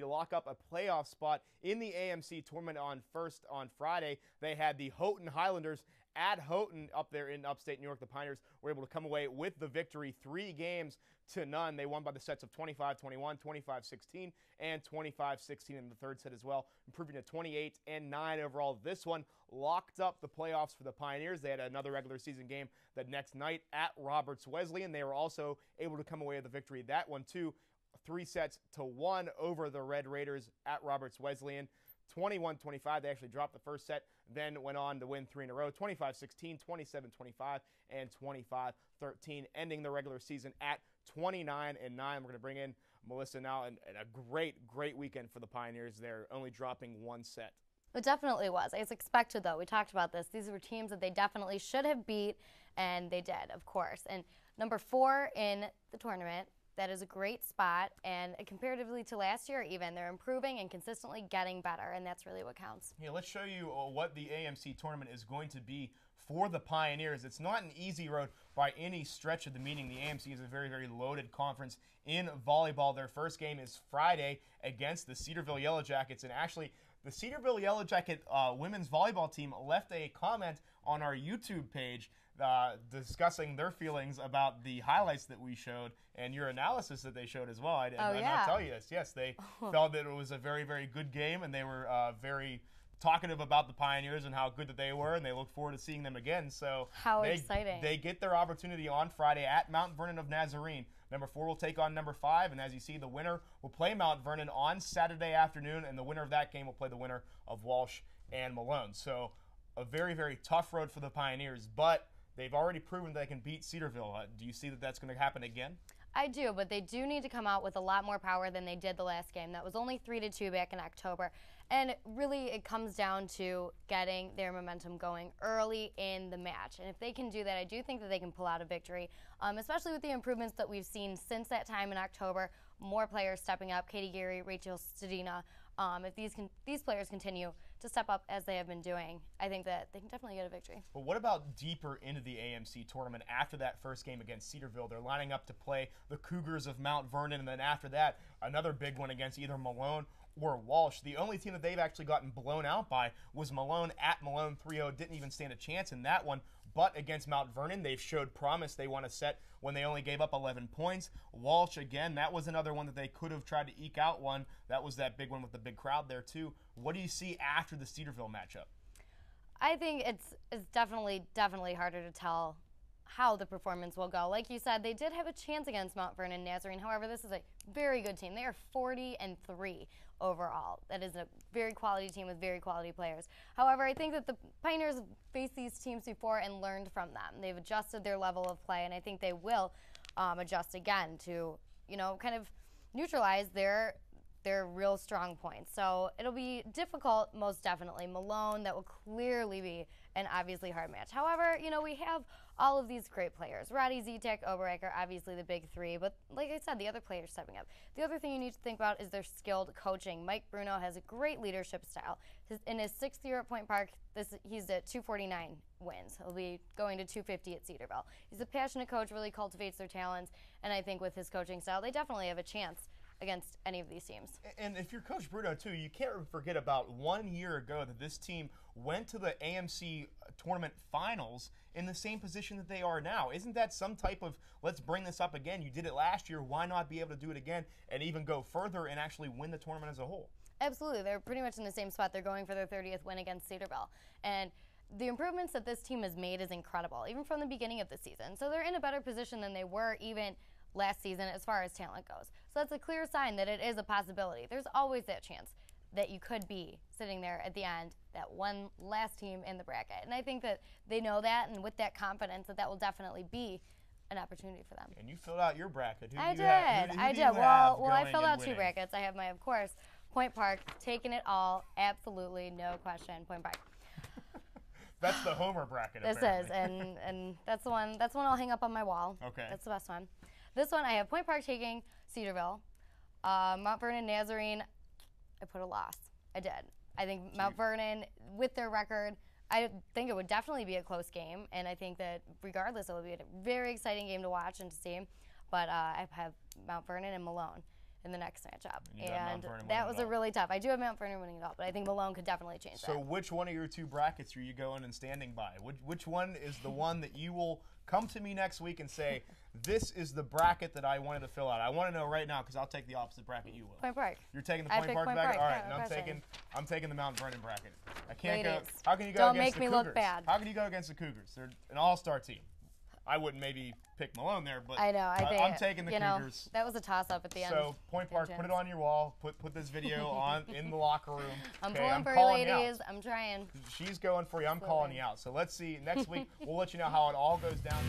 to lock up a playoff spot in the AMC Tournament on Friday. They had the Houghton Highlanders at Houghton up there in upstate New York. The Pioneers were able to come away with the victory 3-0. They won by the sets of 25-21, 25-16, and 25-16 in the third set as well, improving to 28-9 overall. This one locked up the playoffs for the Pioneers. They had another regular season game the next night at Roberts Wesleyan. They were also able to come away with the victory. That one, too, 3-1 over the Red Raiders at Roberts Wesleyan. 21-25. They actually dropped the first set, then went on to win 3 in a row, 25-16, 27-25, and 25-13, ending the regular season at 29-9. We're going to bring in Melissa now, and a great weekend for the Pioneers. They're only dropping one set. It definitely was. As expected, though. We talked about this. These were teams that they definitely should have beat, and they did, of course. And number 4 in the tournament, that is a great spot, and comparatively to last year even, they're improving and consistently getting better, and that's really what counts. Yeah, let's show you what the AMC tournament is going to be for the Pioneers. It's not an easy road by any stretch of the meaning. The AMC is a very loaded conference in volleyball. Their first game is Friday against the Cedarville Yellow Jackets, and actually the Cedarville Yellow Jacket women's volleyball team left a comment on our YouTube page discussing their feelings about the highlights that we showed and your analysis that they showed as well. I did not tell you this. Yes, they felt that it was a very good game, and they were very talkative about the Pioneers and how good that they were, and they look forward to seeing them again. So how exciting. They get their opportunity on Friday at Mount Vernon of Nazarene. Number 4 will take on number 5, and as you see, the winner will play Mount Vernon on Saturday afternoon, and the winner of that game will play the winner of Walsh and Malone. So a very tough road for the Pioneers, but they've already proven they can beat Cedarville. Do you see that that's going to happen again? I do, but they do need to come out with a lot more power than they did the last game. That was only 3-2 back in October. And really, it comes down to getting their momentum going early in the match. And if they can do that, I do think that they can pull out a victory, especially with the improvements that we've seen since that time in October. More players stepping up, Katie Geary, Rachel Stadina. If these players continue to step up as they have been doing, I think that they can definitely get a victory. But what about deeper into the AMC tournament after that first game against Cedarville? They're lining up to play the Cougars of Mount Vernon, and then after that, another big one against either Malone or Walsh. The only team that they've actually gotten blown out by was Malone at Malone 3-0. Didn't even stand a chance in that one. But against Mount Vernon, they've showed promise. They won a set when they only gave up 11 points. Walsh, again, that was another one that they could have tried to eke out one. That was that big one with the big crowd there, too. What do you see after the Cedarville matchup? I think it's definitely harder to tell how the performance will go. Like you said, they did have a chance against Mount Vernon Nazarene. However, this is a very good team. They are 40-3 overall. That is a very quality team with very quality players. However, I think that the Pioneers have faced these teams before and learned from them. They've adjusted their level of play, and I think they will adjust again to, kind of neutralize their real strong points. So it'll be difficult, most definitely. Malone, that will clearly be an obviously hard match. However, we have all of these great players. Roddy, Zetek, Oberreicher, obviously the big three. But like I said, the other players stepping up. The other thing you need to think about is their skilled coaching. Mike Bruno has a great leadership style. In his 6th year at Point Park, he's at 249 wins. He'll be going to 250 at Cedarville. He's a passionate coach, really cultivates their talents. And I think with his coaching style, they definitely have a chance against any of these teams. And if you're Coach Bruno, too, you can't forget about 1 year ago that this team went to the AMC Tournament Finals in the same position that they are now. Isn't that some type of, let's bring this up again? You did it last year. Why not be able to do it again and even go further and actually win the tournament as a whole? Absolutely. They're pretty much in the same spot. They're going for their 30th win against Cedarville. And the improvements that this team has made is incredible, even from the beginning of the season. So they're in a better position than they were even last season as far as talent goes. So that's a clear sign that it is a possibility. There's always that chance that you could be sitting there at the end, that one last team in the bracket. And I think that they know that, and with that confidence, that will definitely be an opportunity for them. And you filled out your bracket. I did. Well, I filled out 2 brackets. I have my, of course, Point Park, taking it all, absolutely, no question, Point Park. That's the Homer bracket. This apparently. is, and that's the one. That's one I'll hang up on my wall. Okay. That's the best one. This one I have Point Park taking Cedarville, Mount Vernon Nazarene. I put a loss. I did. I think Mount Vernon, with their record, I think it would definitely be a close game, and I think that regardless, it would be a very exciting game to watch and to see. But I have Mount Vernon and Malone. in the next matchup. And you got Mount Vernon that winning was it a all. really tough. I do have Mount Vernon winning it all, but I think Malone could definitely change that. So which one of your two brackets are you going and standing by? Which one is the one that you will come to me next week and say, this is the bracket that I wanted to fill out? I want to know right now because I'll take the opposite bracket you will. Point Park. You're taking the I Point picked Park Point bracket? Park, All right, yeah, and no I'm taking the Mount Vernon bracket. I can't Ladies, go. How can you go don't against make me the Cougars? look bad. How can you go against the Cougars? They're an all-star team. I wouldn't maybe pick Malone there, but I know. I'm taking the Cougars. That was a toss-up at the end. So Point Park, put it on your wall. Put this video on in the locker room. I'm okay, pulling for you, ladies. I'm trying. She's going for you. I'm calling you out. So let's see. Next week, we'll let you know how it all goes down.